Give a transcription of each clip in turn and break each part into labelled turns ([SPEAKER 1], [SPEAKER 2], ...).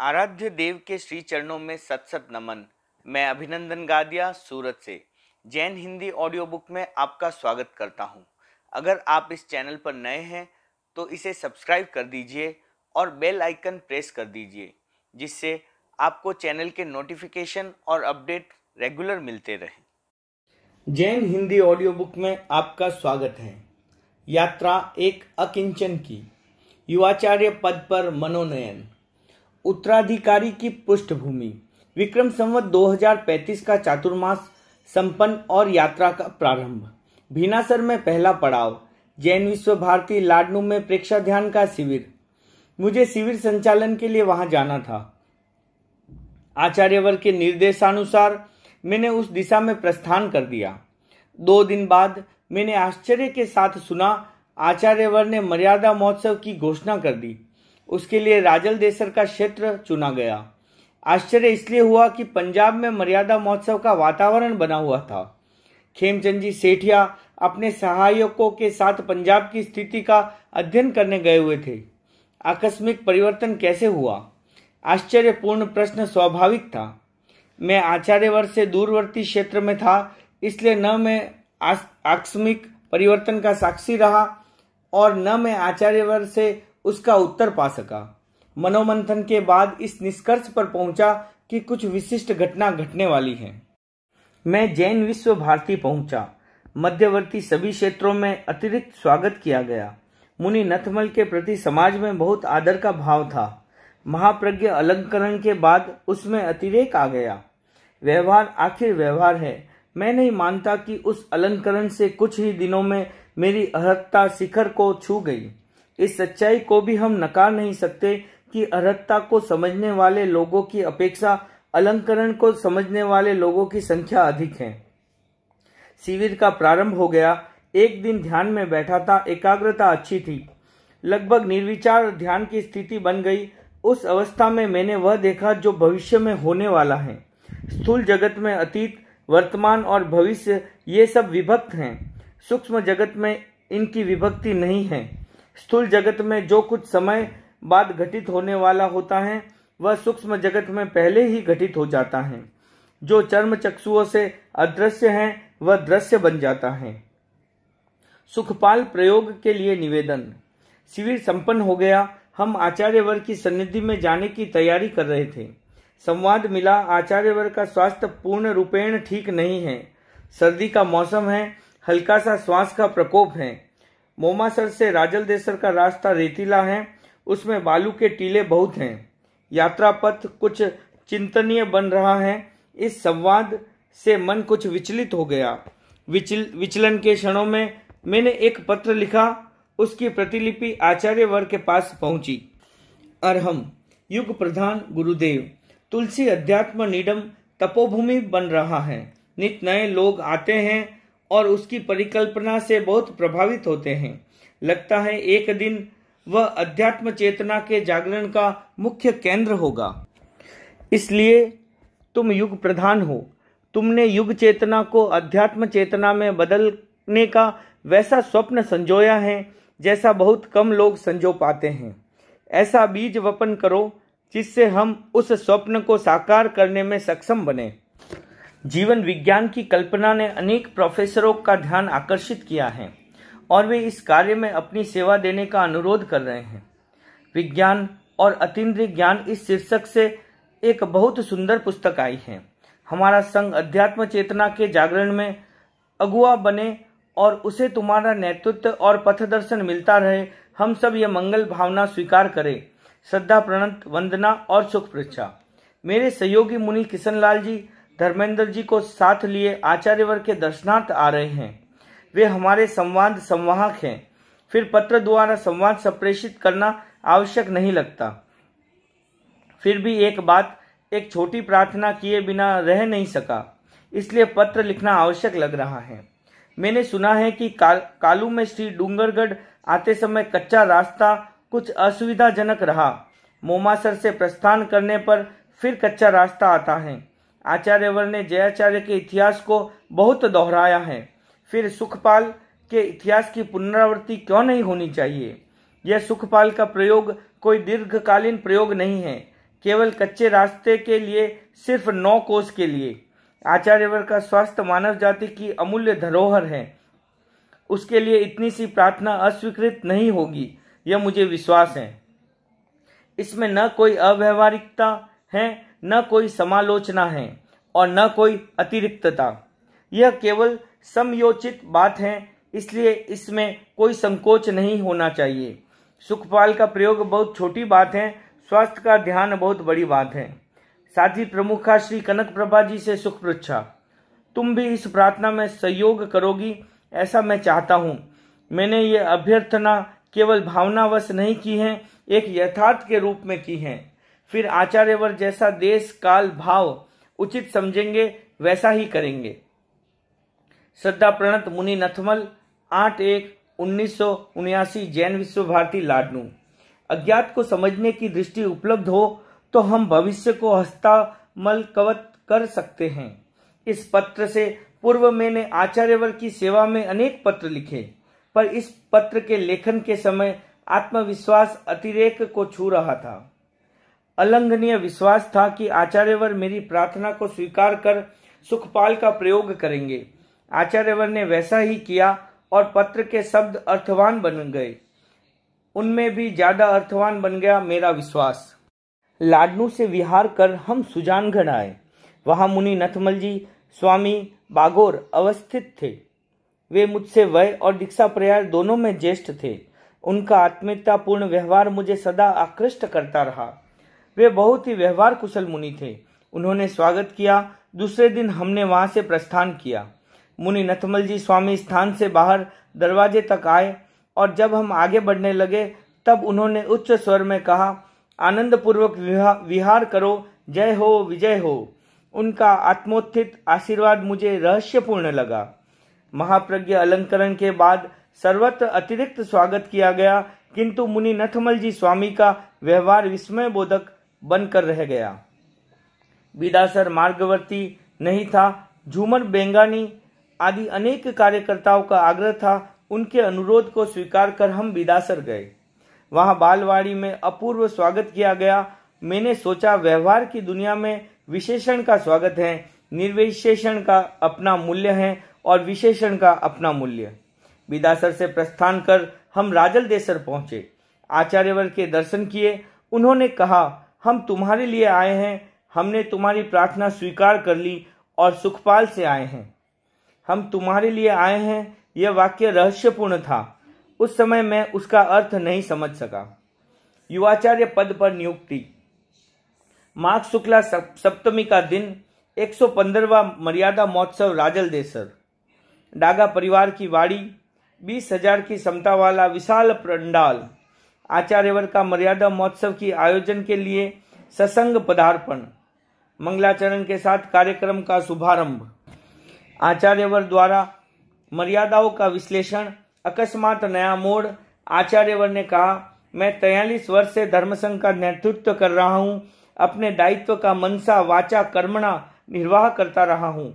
[SPEAKER 1] आराध्य देव के श्री चरणों में सत सत नमन। मैं अभिनंदन गादिया सूरत से जैन हिंदी ऑडियो बुक में आपका स्वागत करता हूं। अगर आप इस चैनल पर नए हैं तो इसे सब्सक्राइब कर दीजिए और बेल आइकन प्रेस कर दीजिए, जिससे आपको चैनल के नोटिफिकेशन और अपडेट रेगुलर मिलते रहें। जैन हिंदी ऑडियो बुक में आपका स्वागत है। यात्रा एक अकिंचन की, युवाचार्य पद पर मनोनयन। उत्तराधिकारी की पृष्ठभूमि। विक्रम संवत 2035 का चातुर्मास संपन्न और यात्रा का प्रारंभ। भीनासर में पहला पड़ाव। जैन विश्व भारती लाडनू में प्रेक्षाध्यान का शिविर। मुझे शिविर संचालन के लिए वहां जाना था। आचार्यवर के निर्देशानुसार मैंने उस दिशा में प्रस्थान कर दिया। 2 दिन बाद मैंने आश्चर्य के साथ सुना आचार्यवर ने मर्यादा महोत्सव की घोषणा कर दी। उसके लिए राजल देसर का क्षेत्र चुना गया। आश्चर्य इसलिए हुआ कि पंजाब में मर्यादा महोत्सव का वातावरण बना हुआ था। खेमचंद जी सेठिया अपने सहायकों के साथ पंजाब की स्थिति का अध्ययन करने गए हुए थे। आकस्मिक परिवर्तन कैसे हुआ? आश्चर्यपूर्ण प्रश्न स्वाभाविक था। मैं आचार्यवर से दूरवर्ती क्षेत्र में था, इसलिए न मैं आकस्मिक परिवर्तन का साक्षी रहा और न मैं आचार्यवर से उसका उत्तर पा सका। मनोमंथन के बाद इस निष्कर्ष पर पहुंचा कि कुछ विशिष्ट घटना घटने वाली है। मैं जैन विश्व भारती पहुंचा। मध्यवर्ती सभी क्षेत्रों में अतिरिक्त स्वागत किया गया। मुनि नथमल के प्रति समाज में बहुत आदर का भाव था। महाप्रज्ञ अलंकरण के बाद उसमें अतिरेक आ गया। व्यवहार आखिर व्यवहार है। मैं नहीं मानता कि उस अलंकरण से कुछ ही दिनों में मेरी अर्हता शिखर को छू गई। इस सच्चाई को भी हम नकार नहीं सकते कि अर्हता को समझने वाले लोगों की अपेक्षा अलंकरण को समझने वाले लोगों की संख्या अधिक है। शिविर का प्रारंभ हो गया। एक दिन ध्यान में बैठा था। एकाग्रता अच्छी थी। लगभग निर्विचार ध्यान की स्थिति बन गई। उस अवस्था में मैंने वह देखा जो भविष्य में होने वाला है। स्थूल जगत में अतीत, वर्तमान और भविष्य ये सब विभक्त हैं। सूक्ष्म जगत में इनकी विभक्ति नहीं है। स्थूल जगत में जो कुछ समय बाद घटित होने वाला होता है वह सूक्ष्म जगत में पहले ही घटित हो जाता है। जो चर्म चक्षुओं से अदृश्य है वह दृश्य बन जाता है। सुखपाल प्रयोग के लिए निवेदन। शिविर संपन्न हो गया। हम आचार्यवर की सन्निधि में जाने की तैयारी कर रहे थे। संवाद मिला, आचार्यवर का स्वास्थ्य पूर्ण रूपेण ठीक नहीं है। सर्दी का मौसम है। हल्का सा श्वास का प्रकोप है। मोमासर से राजल देसर का रास्ता रेतीला है। उसमें बालू के टीले बहुत हैं। यात्रा पथ कुछ चिंतनीय बन रहा है। इस संवाद से मन कुछ विचलित हो गया। विचलन के क्षणों में मैंने एक पत्र लिखा। उसकी प्रतिलिपि आचार्यवर के पास पहुंची। अरहम युग प्रधान गुरुदेव, तुलसी अध्यात्म नीडम तपोभूमि बन रहा है। नित नए लोग आते हैं और उसकी परिकल्पना से बहुत प्रभावित होते हैं। लगता है एक दिन वह अध्यात्म चेतना के जागरण का मुख्य केंद्र होगा। इसलिए तुम युग प्रधान हो। तुमने युग चेतना को अध्यात्म चेतना में बदलने का वैसा स्वप्न संजोया है जैसा बहुत कम लोग संजो पाते हैं। ऐसा बीज वपन करो जिससे हम उस स्वप्न को साकार करने में सक्षम बने। जीवन विज्ञान की कल्पना ने अनेक प्रोफेसरों का ध्यान आकर्षित किया है और वे इस कार्य में अपनी सेवा देने का अनुरोध कर रहे हैं। विज्ञान और अतीन्द्रिय ज्ञान इस शीर्षक से एक बहुत सुंदर पुस्तक आई है। हमारा संघ अध्यात्म चेतना के जागरण में अगुआ बने और उसे तुम्हारा नेतृत्व और पथदर्शन मिलता रहे। हम सब यह मंगल भावना स्वीकार करें। श्रद्धा प्रणत वंदना और सुख पृच्छा। मेरे सहयोगी मुनि किशनलाल जी धर्मेंद्र जी को साथ लिए आचार्यवर के दर्शनार्थ आ रहे हैं। वे हमारे संवाद संवाहक हैं। फिर पत्र द्वारा संवाद संप्रेषित करना आवश्यक नहीं लगता। फिर भी एक बात, एक छोटी प्रार्थना किए बिना रह नहीं सका, इसलिए पत्र लिखना आवश्यक लग रहा है। मैंने सुना है कि कालू में श्री डूंगरगढ़ आते समय कच्चा रास्ता कुछ असुविधाजनक रहा। मोमासर से प्रस्थान करने पर फिर कच्चा रास्ता आता है। आचार्यवर ने जयाचार्य के इतिहास को बहुत दोहराया है। फिर सुखपाल के इतिहास की पुनरावृत्ति क्यों नहीं होनी चाहिए? यह सुखपाल का प्रयोग कोई दीर्घकालीन प्रयोग नहीं है, केवल कच्चे रास्ते के लिए, सिर्फ 9 कोस के लिए। आचार्यवर का स्वास्थ्य मानव जाति की अमूल्य धरोहर है। उसके लिए इतनी सी प्रार्थना अस्वीकृत नहीं होगी, यह मुझे विश्वास है। इसमें न कोई अव्यवहारिकता है, न कोई समालोचना है और न कोई अतिरिक्तता। यह केवल समयोचित बात है, इसलिए इसमें कोई संकोच नहीं होना चाहिए। सुखपाल का प्रयोग बहुत छोटी बात है, स्वास्थ्य का ध्यान बहुत बड़ी बात है। साथी प्रमुखा श्री कनक प्रभा जी से सुख पृच्छा, तुम भी इस प्रार्थना में सहयोग करोगी, ऐसा मैं चाहता हूँ। मैंने ये अभ्यर्थना केवल भावनावश नहीं की है, एक यथार्थ के रूप में की है। फिर आचार्यवर जैसा देश काल भाव उचित समझेंगे वैसा ही करेंगे। श्रद्धा प्रणत मुनि नथमल 8/1/1979 जैन विश्व भारती लाडनू। अज्ञात को समझने की दृष्टि उपलब्ध हो तो हम भविष्य को हस्तामलकवत कर सकते हैं। इस पत्र से पूर्व मैंने आचार्यवर की सेवा में अनेक पत्र लिखे, पर इस पत्र के लेखन के समय आत्मविश्वास अतिरेक को छू रहा था। अलंघनीय विश्वास था कि आचार्यवर मेरी प्रार्थना को स्वीकार कर सुखपाल का प्रयोग करेंगे। आचार्यवर ने वैसा ही किया और पत्र के शब्द अर्थवान बन गए। उनमें भी ज्यादा अर्थवान बन गया मेरा विश्वास। लाडनू से विहार कर हम सुजानगढ़ आए। वहां मुनि नथमल जी स्वामी बागोर अवस्थित थे। वे मुझसे वय और दीक्षा प्रयास दोनों में ज्येष्ठ थे। उनका आत्मीयतापूर्ण व्यवहार मुझे सदा आकृष्ट करता रहा। वे बहुत ही व्यवहार कुशल मुनि थे। उन्होंने स्वागत किया। दूसरे दिन हमने वहां से प्रस्थान किया। मुनि नथमल जी स्वामी स्थान से बाहर दरवाजे तक आए और जब हम आगे बढ़ने लगे तब उन्होंने उच्च स्वर में कहा, आनंद पूर्वक विहार करो, जय हो विजय हो। उनका आत्मोत्थित आशीर्वाद मुझे रहस्यपूर्ण लगा। महाप्रज्ञ अलंकरण के बाद सर्वत्र अतिरिक्त स्वागत किया गया, किंतु मुनि नथमल जी स्वामी का व्यवहार विस्मय बोधक बनकर रह गया। बिदासर मार्गवर्ती नहीं था। झूमर बेंगानी आदि अनेक कार्यकर्ताओं का आग्रह था। उनके अनुरोध को स्वीकार कर हम बिदासर गए। वहां बालवाड़ी में अपूर्व स्वागत किया गया। मैंने सोचा व्यवहार की दुनिया में विशेषण का स्वागत है, निर्विशेषण का अपना मूल्य है और विशेषण का अपना मूल्य। बिदासर से प्रस्थान कर हम राजल देसर पहुंचे। आचार्यवर के दर्शन किए। उन्होंने कहा, हम तुम्हारे लिए आए हैं। हमने तुम्हारी प्रार्थना स्वीकार कर ली और सुखपाल से आए हैं। हम तुम्हारे लिए आए हैं, यह वाक्य रहस्यपूर्ण था। उस समय मैं उसका अर्थ नहीं समझ सका। युवाचार्य पद पर नियुक्ति। माघ शुक्ला सप्तमी का दिन 115वां मर्यादा महोत्सव राजल देसर। डागा परिवार की वाड़ी, 20,000 की क्षमता वाला विशाल पंडाल। आचार्यवर का मर्यादा महोत्सव की आयोजन के लिए सत्संग पदार्पण। मंगलाचरण के साथ कार्यक्रम का शुभारंभ। आचार्यवर द्वारा मर्यादाओं का विश्लेषण, अकस्मात नया मोड़। आचार्यवर ने कहा, मैं 43 वर्ष से धर्मसंघ का नेतृत्व कर रहा हूं। अपने दायित्व का मनसा वाचा कर्मणा निर्वाह करता रहा हूं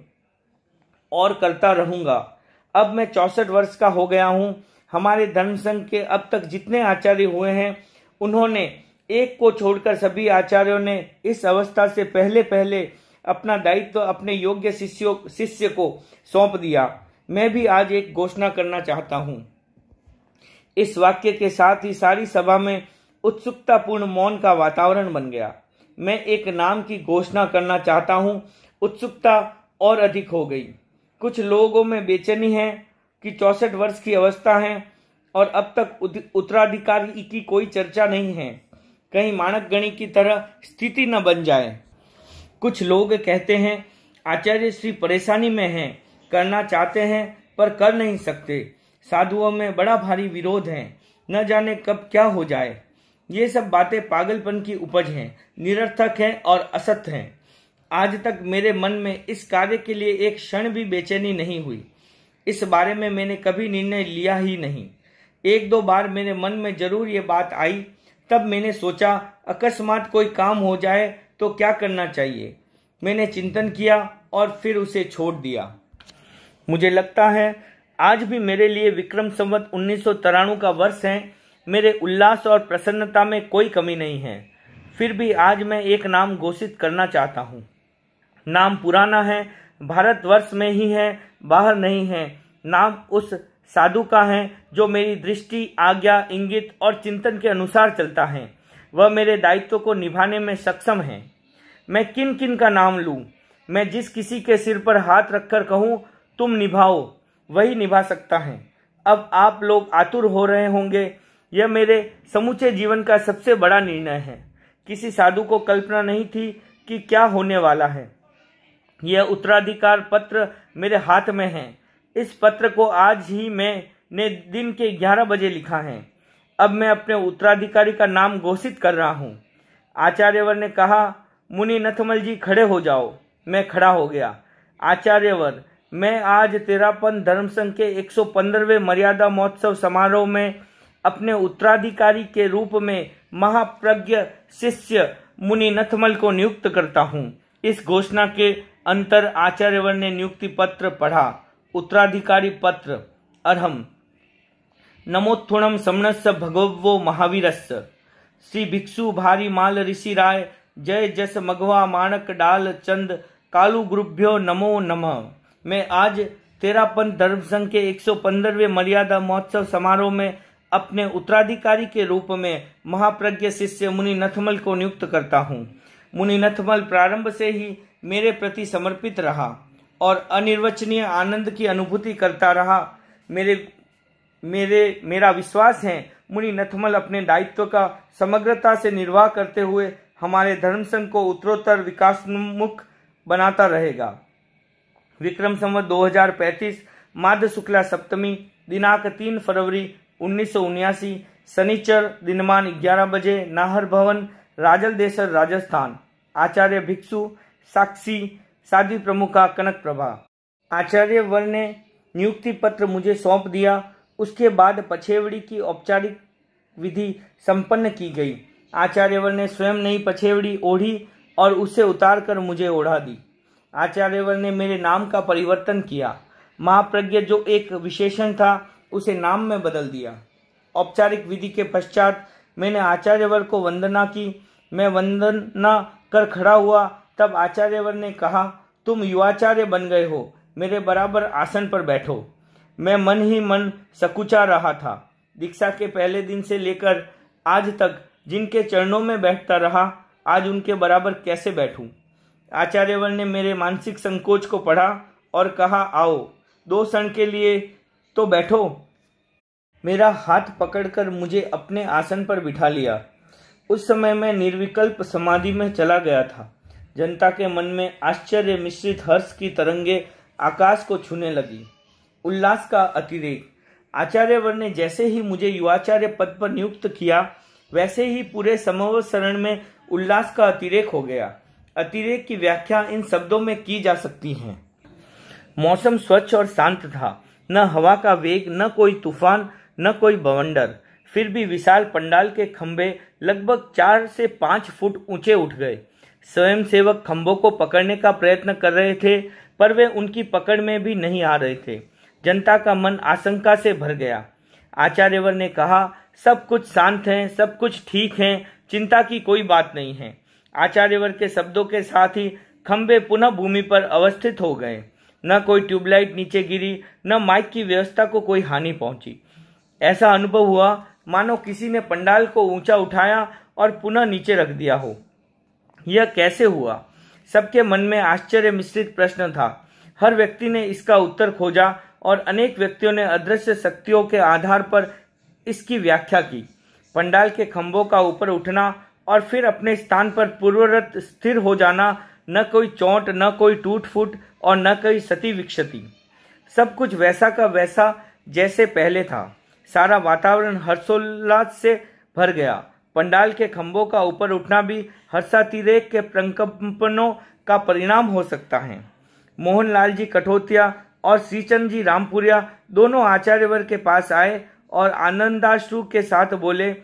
[SPEAKER 1] और करता रहूंगा। अब मैं 64 वर्ष का हो गया हूं। हमारे धर्मसंघ के अब तक जितने आचार्य हुए हैं, उन्होंने एक को छोड़कर सभी आचार्यों ने इस अवस्था से पहले अपना दायित्व अपने योग्य शिष्य को सौंप दिया। मैं भी आज एक घोषणा करना चाहता हूं। इस वाक्य के साथ ही सारी सभा में उत्सुकतापूर्ण मौन का वातावरण बन गया। मैं एक नाम की घोषणा करना चाहता हूं। उत्सुकता और अधिक हो गई। कुछ लोगों में बेचैनी है कि 64 वर्ष की अवस्था है और अब तक उत्तराधिकारी की कोई चर्चा नहीं है। कहीं माणक गणी की तरह स्थिति न बन जाए। कुछ लोग कहते हैं, आचार्य श्री परेशानी में हैं, करना चाहते हैं पर कर नहीं सकते। साधुओं में बड़ा भारी विरोध है, न जाने कब क्या हो जाए। ये सब बातें पागलपन की उपज हैं, निरर्थक हैं और असत्य हैं। आज तक मेरे मन में इस कार्य के लिए एक क्षण भी बेचैनी नहीं हुई। इस बारे में मैंने कभी निर्णय लिया ही नहीं। 1-2 बार मेरे मन में जरूर ये बात आई। तब मैंने सोचा, अकस्मात कोई काम हो जाए तो क्या करना चाहिए। मैंने चिंतन किया और फिर उसे छोड़ दिया। मुझे लगता है आज भी मेरे लिए विक्रम संवत 1993 का वर्ष है। मेरे उल्लास और प्रसन्नता में कोई कमी नहीं है। फिर भी आज मैं एक नाम घोषित करना चाहता हूँ। नाम पुराना है, भारतवर्ष में ही है, बाहर नहीं है। नाम उस साधु का है जो मेरी दृष्टि, आज्ञा, इंगित और चिंतन के अनुसार चलता है। वह मेरे दायित्व को निभाने में सक्षम है। मैं किन किन का नाम लूं? मैं जिस किसी के सिर पर हाथ रखकर कहूं तुम निभाओ, वही निभा सकता है। अब आप लोग आतुर हो रहे होंगे। यह मेरे समूचे जीवन का सबसे बड़ा निर्णय है। किसी साधु को कल्पना नहीं थी कि क्या होने वाला है। यह उत्तराधिकार पत्र मेरे हाथ में है। इस पत्र को आज ही मैंने दिन के 11 बजे लिखा है। अब मैं अपने उत्तराधिकारी का नाम घोषित कर रहा हूँ। आचार्यवर ने कहा, मुनि नथमल जी खड़े हो जाओ। मैं खड़ा हो गया। आचार्यवर, मैं आज तेरापन धर्म संघ के 115वें मर्यादा महोत्सव समारोह में अपने उत्तराधिकारी के रूप में महाप्रज्ञ शिष्य मुनि नथमल को नियुक्त करता हूँ। इस घोषणा के अंतर आचार्यवर ने नियुक्ति पत्र पढ़ा। उत्तराधिकारी पत्र। अर्हम नमोत्थुणम समनस्य भगवो महावीरस्य श्री भिक्षु भारी माल ऋषि राय जय जस मघवा माणक डाल चंद कालू गुरुभ्यो नमो नमः। मैं आज तेरापन धर्म संघ के 115वें मर्यादा महोत्सव समारोह में अपने उत्तराधिकारी के रूप में महाप्रज्ञ शिष्य मुनि नथमल को नियुक्त करता हूँ। मुनि नथमल प्रारंभ से ही मेरे प्रति समर्पित रहा और अनिर्वचनीय आनंद की अनुभूति करता रहा। मेरा विश्वास है मुनि नथमल अपने दायित्व का समग्रता से निर्वाह करते हुए हमारे धर्म संघ को उत्तरोत्तर विकासोन्मुख बनाता रहेगा। विक्रम संवत 2035 माघ शुक्ला सप्तमी दिनांक 3 फरवरी 1979 शनिचर दिनमान 11 बजे नाहर भवन राजल देसर राजस्थान। आचार्य भिक्षु साक्षी साध्वी प्रमुखा कनक प्रभा। आचार्यवर ने नियुक्ति पत्र मुझे सौंप दिया। उसके बाद पछेवड़ी की औपचारिक विधि संपन्न की गई। आचार्यवर ने स्वयं नई पछेवड़ी ओढ़ी और उसे उतारकर मुझे ओढ़ा दी। आचार्यवर ने मेरे नाम का परिवर्तन किया। महाप्रज्ञ जो एक विशेषण था उसे नाम में बदल दिया। औपचारिक विधि के पश्चात मैंने आचार्यवर को वंदना की। मैं वंदना कर खड़ा हुआ तब आचार्यवर ने कहा, तुम युवाचार्य बन गए हो, मेरे बराबर आसन पर बैठो। मैं मन ही मन सकुचा रहा था। दीक्षा के पहले दिन से लेकर आज तक जिनके चरणों में बैठता रहा, आज उनके बराबर कैसे बैठूं? आचार्यवर ने मेरे मानसिक संकोच को पढ़ा और कहा, आओ 2 क्षण के लिए तो बैठो। मेरा हाथ पकड़कर मुझे अपने आसन पर बिठा लिया। उस समय मैं निर्विकल्प समाधि में चला गया था। जनता के मन में आश्चर्य मिश्रित हर्ष की तरंगे आकाश को छूने लगी। उल्लास का अतिरेक। आचार्यवर ने जैसे ही मुझे युवाचार्य पद पर नियुक्त किया, वैसे ही पूरे समवत शरण में उल्लास का अतिरेक हो गया। अतिरेक की व्याख्या इन शब्दों में की जा सकती है। मौसम स्वच्छ और शांत था। न हवा का वेग, न कोई तूफान, न कोई बवंडर। फिर भी विशाल पंडाल के खंभे लगभग 4 से 5 फुट ऊंचे उठ गए। स्वयंसेवक खंभों को पकड़ने का प्रयत्न कर रहे थे, पर वे उनकी पकड़ में भी नहीं आ रहे थे। जनता का मन आशंका से भर गया। आचार्यवर ने कहा, सब कुछ शांत है, सब कुछ ठीक है, चिंता की कोई बात नहीं है। आचार्यवर के शब्दों के साथ ही खंभे पुनः भूमि पर अवस्थित हो गए। न कोई ट्यूबलाइट नीचे गिरी, न माइक की व्यवस्था को कोई हानि पहुंची। ऐसा अनुभव हुआ मानो किसी ने पंडाल को ऊंचा उठाया और पुनः नीचे रख दिया हो। यह कैसे हुआ? सबके मन में आश्चर्य मिश्रित प्रश्न था। हर व्यक्ति ने इसका उत्तर खोजा और अनेक व्यक्तियों ने अदृश्य शक्तियों के आधार पर इसकी व्याख्या की। पंडाल के खंभों का ऊपर उठना और फिर अपने स्थान पर पूर्ववत स्थिर हो जाना, न कोई चोट, न कोई टूट फूट और न कोई क्षति विक्षति। सब कुछ वैसा का वैसा जैसे पहले था। सारा वातावरण हर्षोल्लास से भर गया। पंडाल के खंभों का ऊपर उठना भी हर्षातिरेक के प्रकंपनों का परिणाम हो सकता है। मोहनलाल जी कठोतिया और श्रीचंद जी रामपुरिया दोनों आचार्यवर के पास आए और आनंदाश्रु के साथ बोले,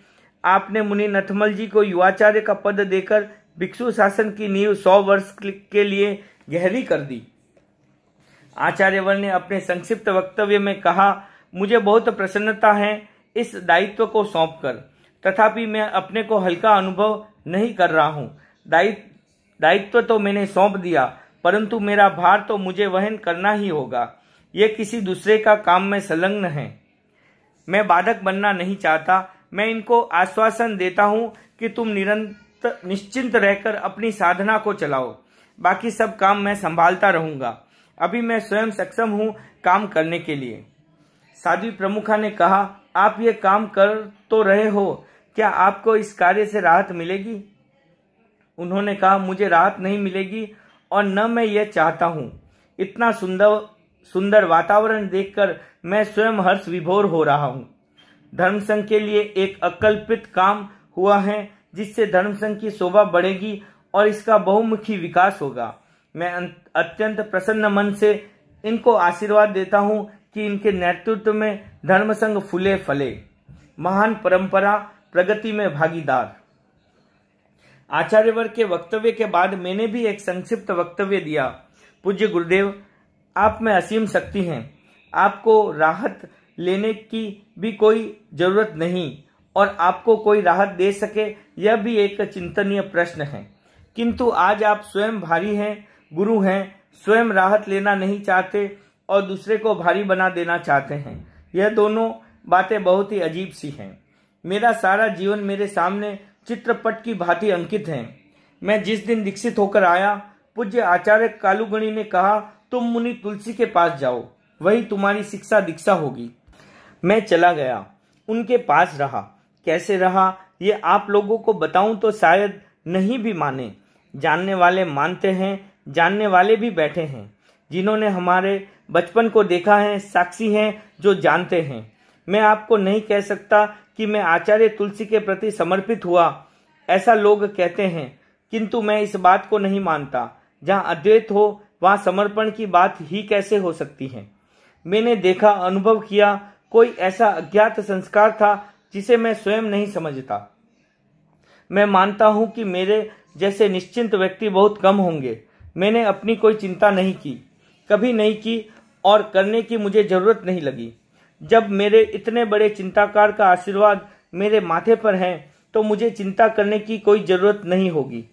[SPEAKER 1] आपने मुनि नथमल जी को युवाचार्य का पद देकर भिक्षु शासन की नींव 100 वर्ष के लिए गहरी कर दी। आचार्यवर ने अपने संक्षिप्त वक्तव्य में कहा, मुझे बहुत प्रसन्नता है इस दायित्व को सौंपकर। तथापि मैं अपने को हल्का अनुभव नहीं कर रहा हूँ। दायित्व तो मैंने सौंप दिया, परंतु मेरा भार तो मुझे वहन करना ही होगा। यह किसी दूसरे का काम में संलग्न है। मैं बाधक बनना नहीं चाहता। मैं इनको आश्वासन देता हूँ कि तुम निश्चिंत रहकर अपनी साधना को चलाओ। बाकी सब काम मैं संभालता रहूंगा। अभी मैं स्वयं सक्षम हूँ काम करने के लिए। साध्वी प्रमुखा ने कहा, आप ये काम कर तो रहे हो, क्या आपको इस कार्य से राहत मिलेगी? उन्होंने कहा, मुझे राहत नहीं मिलेगी और न मैं ये चाहता हूँ। इतना सुंदर वातावरण देखकर मैं स्वयं हर्ष विभोर हो रहा हूँ। धर्मसंघ के लिए एक अकल्पित काम हुआ है जिससे धर्मसंघ की शोभा बढ़ेगी और इसका बहुमुखी विकास होगा। मैं अत्यंत प्रसन्न मन से इनको आशीर्वाद देता हूँ कि इनके नेतृत्व में धर्मसंघ फूले फले, महान परंपरा प्रगति में भागीदार। आचार्यवर के वक्तव्य के बाद मैंने भी एक संक्षिप्त वक्तव्य दिया। पूज्य गुरुदेव, आप में असीम शक्ति है। आपको राहत लेने की भी कोई जरूरत नहीं और आपको कोई राहत दे सके यह भी एक चिंतनीय प्रश्न है। किंतु आज आप स्वयं भारी हैं, गुरु हैं, स्वयं राहत लेना नहीं चाहते और दूसरे को भारी बना देना चाहते हैं। यह दोनों बातें बहुत ही अजीब सी हैं। मेरा सारा जीवन मेरे सामने चित्रपट की भांति अंकित है। मैं जिस दिन दीक्षित होकर आया, पूज्य आचार्य कालूगणी ने कहा, तुम मुनि तुलसी के पास जाओ, वही तुम्हारी शिक्षा दीक्षा होगी। मैं चला गया, उनके पास रहा। कैसे रहा ये आप लोगों को बताऊं तो शायद नहीं भी माने। जानने वाले मानते हैं, जानने वाले भी बैठे हैं। जिन्होंने हमारे बचपन को देखा है साक्षी हैं जो जानते हैं। मैं आपको नहीं कह सकता कि मैं आचार्य तुलसी के प्रति समर्पित हुआ, ऐसा लोग कहते हैं, किंतु मैं इस बात को नहीं मानता। जहाँ अद्वैत हो वहाँ समर्पण की बात ही कैसे हो सकती है। मैंने देखा, अनुभव किया, कोई ऐसा अज्ञात संस्कार था जिसे मैं स्वयं नहीं समझता। मैं मानता हूं कि मेरे जैसे निश्चिंत व्यक्ति बहुत कम होंगे। मैंने अपनी कोई चिंता नहीं की, कभी नहीं की और करने की मुझे जरूरत नहीं लगी। जब मेरे इतने बड़े चिंताकार का आशीर्वाद मेरे माथे पर है तो मुझे चिंता करने की कोई जरूरत नहीं होगी।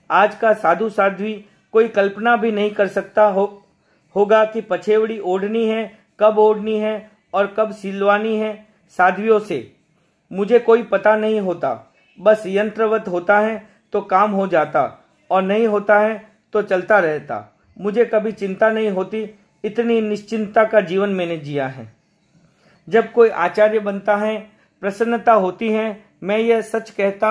[SPEAKER 1] आज का साधु साध्वी कोई कल्पना भी नहीं कर सकता होगा कि पछेवड़ी ओढ़नी है, कब ओढ़नी है और कब सिलवानी है। साध्वियों से मुझे कोई पता नहीं होता, बस यंत्रवत होता है तो काम हो जाता और नहीं होता है तो चलता रहता। मुझे कभी चिंता नहीं होती। इतनी निश्चिंतता का जीवन मैंने जिया है। जब कोई आचार्य बनता है प्रसन्नता होती है। मैं यह सच कहता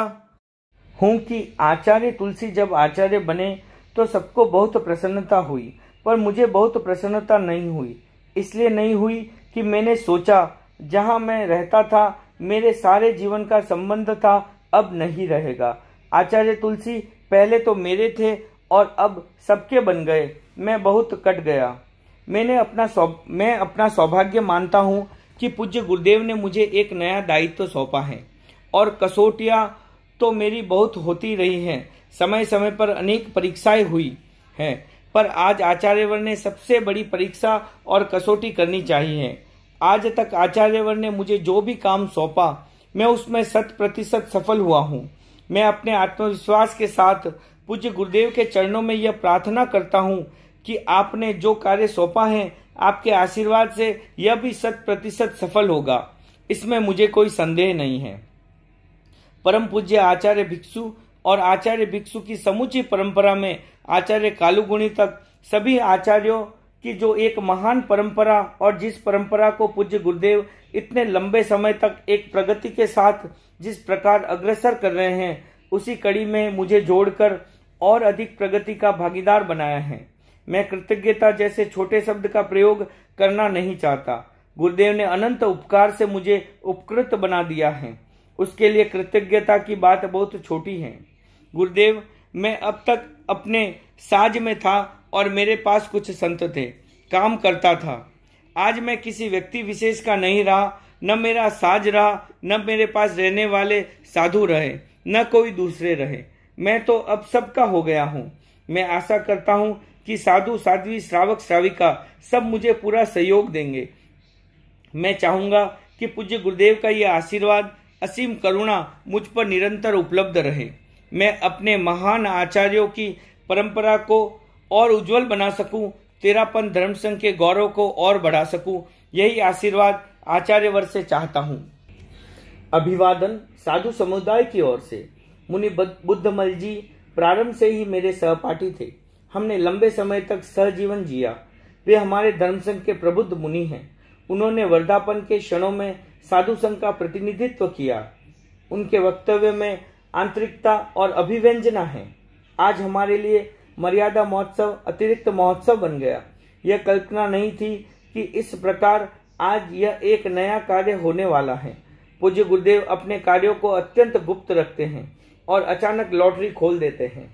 [SPEAKER 1] हूँ कि आचार्य तुलसी जब आचार्य बने तो सबको बहुत प्रसन्नता हुई, पर मुझे बहुत प्रसन्नता नहीं हुई। इसलिए नहीं हुई कि मैंने सोचा जहाँ मैं रहता था, मेरे सारे जीवन का संबंध था, अब नहीं रहेगा। आचार्य तुलसी पहले तो मेरे थे और अब सबके बन गए। मैं बहुत कट गया। मैं अपना सौभाग्य मानता हूँ कि पूज्य गुरुदेव ने मुझे एक नया दायित्व सौंपा है और कसौटियाँ तो मेरी बहुत होती रही हैं। समय समय पर अनेक परीक्षाएं हुई हैं, पर आज आचार्यवर ने सबसे बड़ी परीक्षा और कसौटी करनी चाहिए। आज तक आचार्यवर ने मुझे जो भी काम सौंपा मैं उसमें 100% सफल हुआ हूँ। मैं अपने आत्मविश्वास के साथ पूज्य गुरुदेव के चरणों में यह प्रार्थना करता हूँ कि आपने जो कार्य सौंपा है आपके आशीर्वाद से यह भी 100% सफल होगा। इसमें मुझे कोई संदेह नहीं है। परम पूज्य आचार्य भिक्षु और आचार्य भिक्षु की समूची परंपरा में आचार्य कालूगुणी तक सभी आचार्यों की जो एक महान परंपरा और जिस परंपरा को पूज्य गुरुदेव इतने लंबे समय तक एक प्रगति के साथ जिस प्रकार अग्रसर कर रहे हैं, उसी कड़ी में मुझे जोड़कर और अधिक प्रगति का भागीदार बनाया है। मैं कृतज्ञता जैसे छोटे शब्द का प्रयोग करना नहीं चाहता। गुरुदेव ने अनंत उपकार से मुझे उपकृत बना दिया है, उसके लिए कृतज्ञता की बात बहुत छोटी है। गुरुदेव, मैं अब तक अपने साज में था और मेरे पास कुछ संत थे, काम करता था। आज मैं किसी व्यक्ति विशेष का नहीं रहा, न मेरा साज रहा, न मेरे पास रहने वाले साधु रहे, न कोई दूसरे रहे। मैं तो अब सबका हो गया हूँ। मैं आशा करता हूँ कि साधु साध्वी श्रावक श्राविका सब मुझे पूरा सहयोग देंगे। मैं चाहूंगा कि पूज्य गुरुदेव का यह आशीर्वाद असीम करुणा मुझ पर निरंतर उपलब्ध रहे। मैं अपने महान आचार्यों की परंपरा को और उज्जवल बना सकूं, तेरापन धर्म संघ के गौरव को और बढ़ा सकूं, यही आशीर्वाद आचार्यवर से चाहता हूं। अभिवादन साधु समुदाय की ओर से। मुनि बुद्धमल जी प्रारंभ से ही मेरे सहपाठी थे। हमने लंबे समय तक सहजीवन जिया। वे हमारे धर्म संघ के प्रबुद्ध मुनि हैं। उन्होंने वर्धापन के क्षणों में साधु संघ का प्रतिनिधित्व किया। उनके वक्तव्य में आंतरिकता और अभिव्यंजना है। आज हमारे लिए मर्यादा महोत्सव अतिरिक्त महोत्सव बन गया। यह कल्पना नहीं थी कि इस प्रकार आज यह एक नया कार्य होने वाला है। पूज्य गुरुदेव अपने कार्यों को अत्यंत गुप्त रखते हैं और अचानक लॉटरी खोल देते हैं।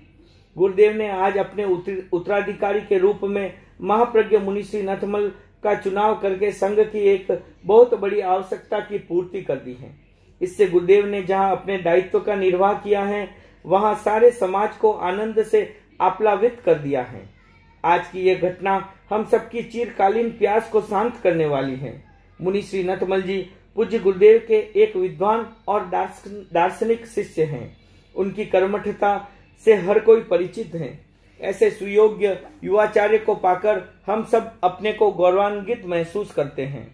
[SPEAKER 1] गुरुदेव ने आज अपने उत्तराधिकारी के रूप में महाप्रज्ञ मुनि श्री नथमल का चुनाव करके संघ की एक बहुत बड़ी आवश्यकता की पूर्ति कर दी है। इससे गुरुदेव ने जहां अपने दायित्व का निर्वाह किया है, वहां सारे समाज को आनंद से आप्लावित कर दिया है। आज की यह घटना हम सबकी चिरकालीन प्यास को शांत करने वाली है। मुनि श्री नथमल जी पूज्य गुरुदेव के एक विद्वान और दार्शनिक शिष्य हैं। उनकी कर्मठता से हर कोई परिचित है। ऐसे सुयोग्य युवाचार्य को पाकर हम सब अपने को गौरवान्वित महसूस करते हैं।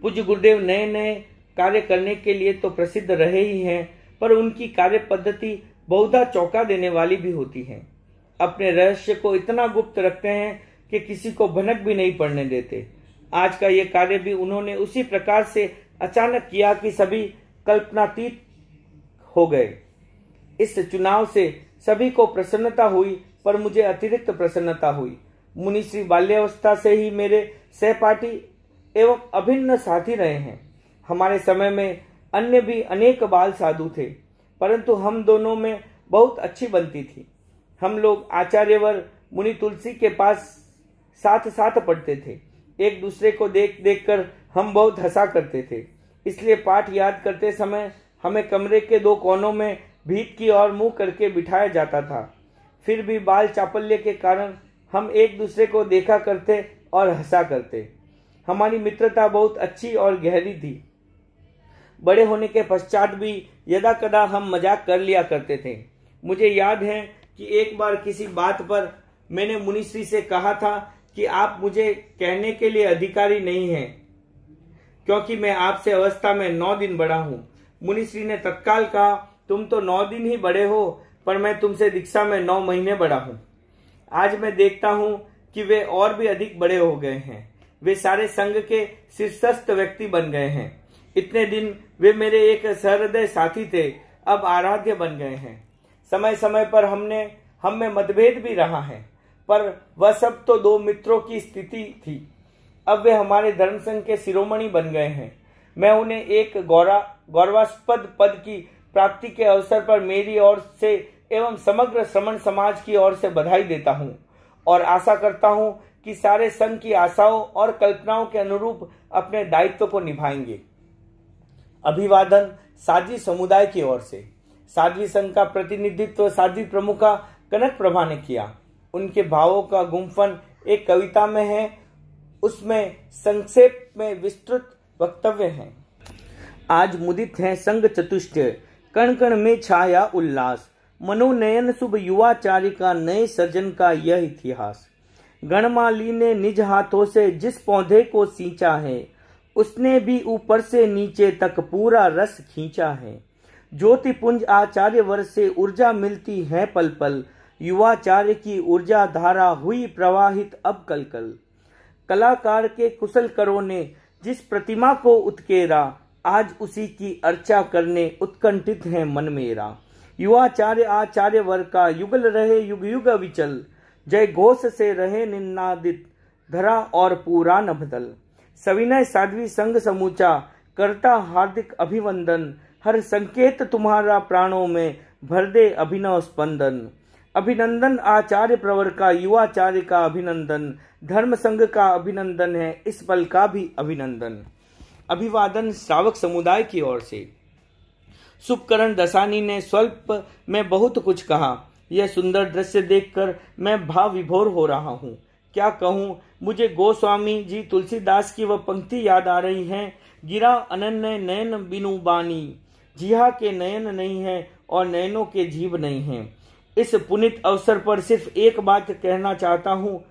[SPEAKER 1] पूज्य गुरुदेव नए नए कार्य करने के लिए तो प्रसिद्ध रहे ही हैं, पर उनकी कार्य पद्धति बहुधा चौंका देने वाली भी होती है। अपने रहस्य को इतना गुप्त रखते हैं कि किसी को भनक भी नहीं पड़ने देते। आज का ये कार्य भी उन्होंने उसी प्रकार से अचानक किया कि सभी कल्पनातीत हो गए। इस चुनाव से सभी को प्रसन्नता हुई, पर मुझे अतिरिक्त प्रसन्नता हुई। मुनि श्री बाल्यावस्था से ही मेरे सहपाठी एवं अभिन्न साथी रहे हैं। हमारे समय में अन्य भी अनेक बाल साधु थे, परंतु हम दोनों में बहुत अच्छी बनती थी। हम लोग आचार्यवर मुनि तुलसी के पास साथ साथ पढ़ते थे। एक दूसरे को देख देख कर हम बहुत हंसा करते थे। इसलिए पाठ याद करते समय हमें कमरे के दो कोनों में भीत की ओर मुंह करके बिठाया जाता था। फिर भी बाल चापल्य के कारण हम एक दूसरे को देखा करते और हंसा करते। हमारी मित्रता बहुत अच्छी और गहरी थी। बड़े होने के पश्चात भी यदा कदा हम मजाक कर लिया करते थे। मुझे याद है कि एक बार किसी बात पर मैंने मुनिश्री से कहा था कि आप मुझे कहने के लिए अधिकारी नहीं हैं, क्योंकि मैं आपसे अवस्था में 9 दिन बड़ा हूं। मुनिश्री ने तत्काल कहा, तुम तो 9 दिन ही बड़े हो, पर मैं तुमसे दीक्षा में 9 महीने बड़ा हूं। आज मैं देखता हूं कि वे और भी अधिक बड़े हो गए हैं। वे सारे संघ के शीर्षस्थ व्यक्ति बन गए हैं। इतने दिन वे मेरे एक सहृदय साथी थे, अब आराध्य बन गए हैं। समय समय पर हम में मतभेद भी रहा है, पर वह सब तो 2 मित्रों की स्थिति थी। अब वे हमारे धर्म संघ के शिरोमणि बन गए हैं। मैं उन्हें एक गौरवास्पद पद की प्राप्ति के अवसर पर मेरी ओर से एवं समग्र श्रमण समाज की ओर से बधाई देता हूं और आशा करता हूं कि सारे संघ की आशाओं और कल्पनाओं के अनुरूप अपने दायित्व को निभाएंगे। अभिवादन साध्वी समुदाय की ओर से। साध्वी संघ का प्रतिनिधित्व साध्वी प्रमुखा कनक प्रभा ने किया। उनके भावों का गुम्फन एक कविता में है, उसमें संक्षेप में विस्तृत वक्तव्य हैं। आज मुदित है संघ चतुष्टय, कण कण में छाया उल्लास, मनोनयन शुभ युवाचार्य का नए सृजन का यह इतिहास। गणमाली ने निज हाथों से जिस पौधे को सींचा है, उसने भी ऊपर से नीचे तक पूरा रस खींचा है। ज्योति पुंज आचार्य वर्ष से ऊर्जा मिलती है पल पल, युवाचार्य की ऊर्जा धारा हुई प्रवाहित अब कल कल। कलाकार के कुशल करों ने जिस प्रतिमा को उत्केरा, आज उसी की अर्चा करने उत्कंठित है मन मेरा। युवाचार्य आचार्य वर्ग का युगल रहे युग युग अविचल, जय घोष से रहे निन्नादित धरा और पूरा न बदल। सविनय साध्वी संघ समूचा करता हार्दिक अभिवंदन, हर संकेत तुम्हारा प्राणों में भर दे अभिनव स्पंदन। अभिनंदन आचार्य प्रवर का, युवाचार्य का अभिनंदन, धर्म संघ का अभिनंदन है, इस पल का भी अभिनंदन। अभिवादन श्रावक समुदाय की ओर से। शुभकरण दसानी ने स्वल्प में बहुत कुछ कहा। यह सुंदर दृश्य देखकर मैं भाव विभोर हो रहा हूँ। क्या कहूँ, मुझे गोस्वामी जी तुलसीदास की वह पंक्ति याद आ रही है, गिरा अनन्य नयन बिनु बानी, जिहा के नयन नहीं है और नयनों के जीव नहीं है। इस पुनित अवसर पर सिर्फ एक बात कहना चाहता हूँ,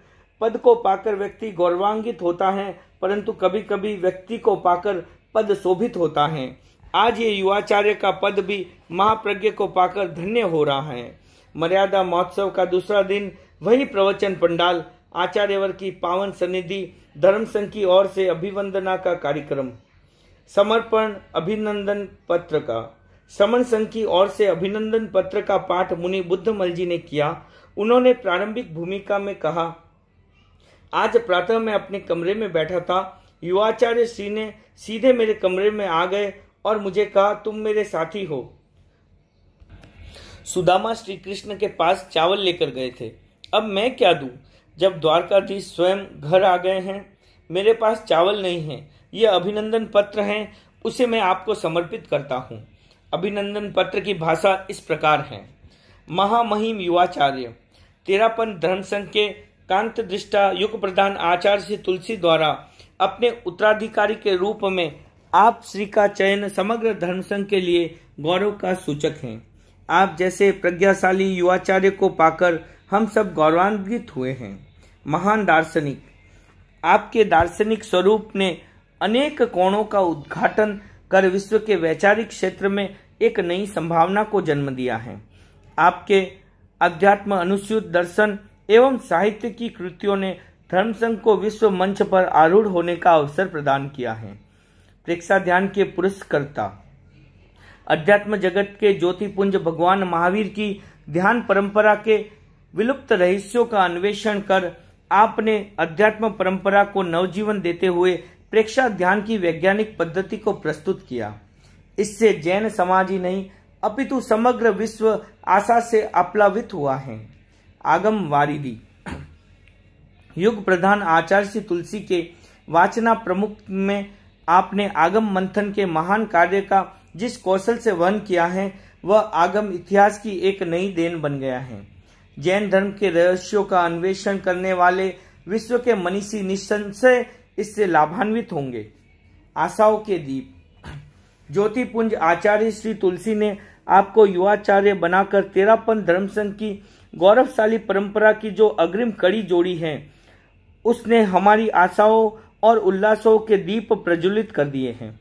[SPEAKER 1] पद को पाकर व्यक्ति गौरवान्वित होता है, परंतु कभी कभी व्यक्ति को पाकर पद शोभित होता है। आज ये युवाचार्य का पद भी महाप्रज्ञ को पाकर धन्य हो रहा है। मर्यादा महोत्सव का दूसरा दिन वही प्रवचन पंडाल, आचार्यवर की पावन सन्निधि, धर्म संघ की ओर से अभिवंदना का कार्यक्रम, समर्पण अभिनंदन पत्र का, समन संघ की ओर से अभिनंदन पत्र का पाठ मुनि बुद्धमल जी ने किया। उन्होंने प्रारंभिक भूमिका में कहा, आज प्रातः मैं अपने कमरे में बैठा था, युवाचार्य श्री ने सीधे मेरे कमरे में आ गए और मुझे कहा, तुम मेरे साथी हो। सुदामा श्री कृष्ण के पास चावल लेकर गए थे, अब मैं क्या दूं? जब द्वारकाधीश स्वयं घर आ गए हैं, मेरे पास चावल नहीं है। यह अभिनंदन पत्र है, उसे मैं आपको समर्पित करता हूँ। अभिनंदन पत्र की भाषा इस प्रकार है। महामहिम युवाचार्य, तेरापन धर्म संघ के कांत दृष्टा युग प्रधान आचार्य श्री तुलसी द्वारा अपने उत्तराधिकारी के रूप में आप श्री का चयन समग्र धर्म संघ के लिए गौरव का सूचक है। आप जैसे प्रज्ञाशाली युवाचार्य को पाकर हम सब गौरवान्वित हुए हैं। महान दार्शनिक, आपके दार्शनिक स्वरूप ने अनेक कोणों का उद्घाटन कर विश्व के वैचारिक क्षेत्र में एक नई संभावना को जन्म दिया है। आपके अध्यात्म अनुस्यूत दर्शन एवं साहित्य की कृतियों ने धर्म संघ को विश्व मंच पर आरूढ़ होने का अवसर प्रदान किया है। प्रेक्षा ध्यान के पुरस्कर्ता, अध्यात्म जगत के ज्योतिपुंज भगवान महावीर की ध्यान परंपरा के विलुप्त रहस्यों का अन्वेषण कर आपने अध्यात्म परंपरा को नवजीवन देते हुए प्रेक्षा ध्यान की वैज्ञानिक पद्धति को प्रस्तुत किया। इससे जैन समाज ही नहीं अपितु समग्र विश्व आशा से आप्लावित हुआ है। आगम वारिधि, युग प्रधान आचार्य श्री तुलसी के वाचना प्रमुख में आपने आगम मंथन के महान कार्य का जिस कौशल से वहन किया है, वह आगम इतिहास की एक नई देन बन गया है। जैन धर्म के रहस्यों का अन्वेषण करने वाले विश्व के मनीषी निसंशय इससे लाभान्वित होंगे। आशाओं के दीप, ज्योतिपुंज आचार्य श्री तुलसी ने आपको युवाचार्य बनाकर तेरापन धर्म संघ की गौरवशाली परंपरा की जो अग्रिम कड़ी जोड़ी है, उसने हमारी आशाओं और उल्लासों के दीप प्रज्वलित कर दिए हैं।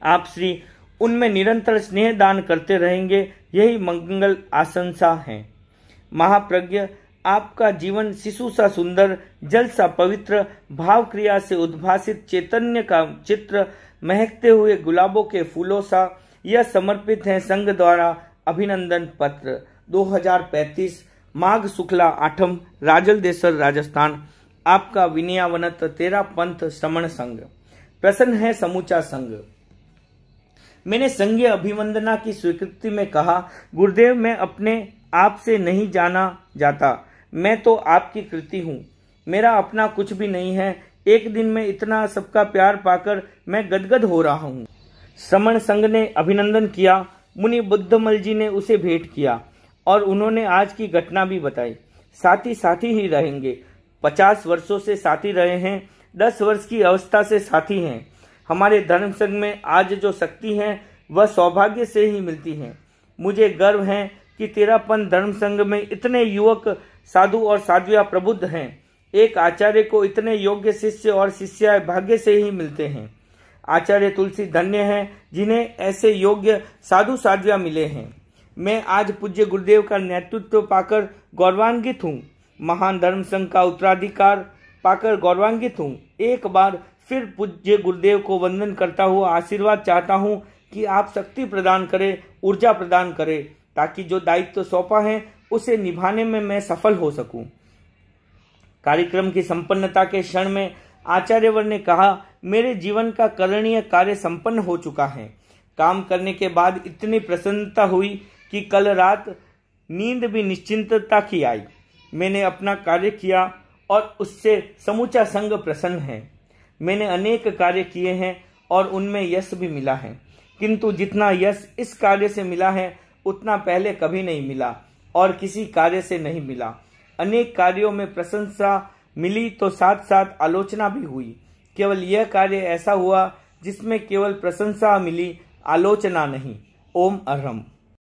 [SPEAKER 1] आप श्री उनमें निरंतर स्नेह दान करते रहेंगे, यही मंगल आशंसा है। महाप्रज्ञ, आपका जीवन शिशु सा सुंदर, जल सा पवित्र, भाव क्रिया से उद्भासित चैतन्य का चित्र, महकते हुए गुलाबों के फूलों सा, यह समर्पित है संघ द्वारा अभिनंदन पत्र 2035 माघ शुक्ला 8, राजलदेसर राजस्थान। आपका विनयावनत तेरा पंथ श्रमण संघ। प्रसन्न है समूचा संघ। मैंने संघीय अभिवंदना की स्वीकृति में कहा, गुरुदेव, मैं अपने आप से नहीं जाना जाता, मैं तो आपकी कृति हूँ, मेरा अपना कुछ भी नहीं है। एक दिन में इतना सबका प्यार पाकर मैं गदगद हो रहा हूँ। श्रमण संघ ने अभिनंदन किया। मुनि बुद्धमल जी ने उसे भेंट किया और उन्होंने आज की घटना भी बताई। साथी ही रहेंगे, 50 वर्षों से साथी रहे हैं, 10 वर्ष की अवस्था से साथी हैं। हमारे धर्म संघ में आज जो शक्ति है वह सौभाग्य से ही मिलती है। मुझे गर्व है कि तेरापन धर्म संघ में इतने युवक साधु और साध्वियां प्रबुद्ध हैं। एक आचार्य को इतने योग्य शिष्य और शिष्याएं भाग्य से ही मिलते हैं। आचार्य तुलसी धन्य हैं जिन्हें ऐसे योग्य साधु साध्वियां मिले हैं। मैं आज पूज्य गुरुदेव का नेतृत्व पाकर गौरवान्वित हूँ, महान धर्म संघ का उत्तराधिकार पाकर गौरवान्वित हूँ। एक बार फिर पूज्य गुरुदेव को वंदन करता हुआ आशीर्वाद चाहता हूँ कि आप शक्ति प्रदान करें, ऊर्जा प्रदान करें, ताकि जो दायित्व सौंपा है उसे निभाने में मैं सफल हो सकूं। कार्यक्रम की संपन्नता के क्षण में आचार्यवर ने कहा, मेरे जीवन का करणीय कार्य संपन्न हो चुका है। काम करने के बाद इतनी प्रसन्नता हुई कि कल रात नींद भी निश्चिंतता की आई। मैंने अपना कार्य किया और उससे समूचा संघ प्रसन्न है। मैंने अनेक कार्य किए हैं और उनमें यश भी मिला है, किंतु जितना यश इस कार्य से मिला है उतना पहले कभी नहीं मिला और किसी कार्य से नहीं मिला। अनेक कार्यों में प्रशंसा मिली तो साथ साथ आलोचना भी हुई। केवल यह कार्य ऐसा हुआ जिसमें केवल प्रशंसा मिली, आलोचना नहीं। ओम अरहम।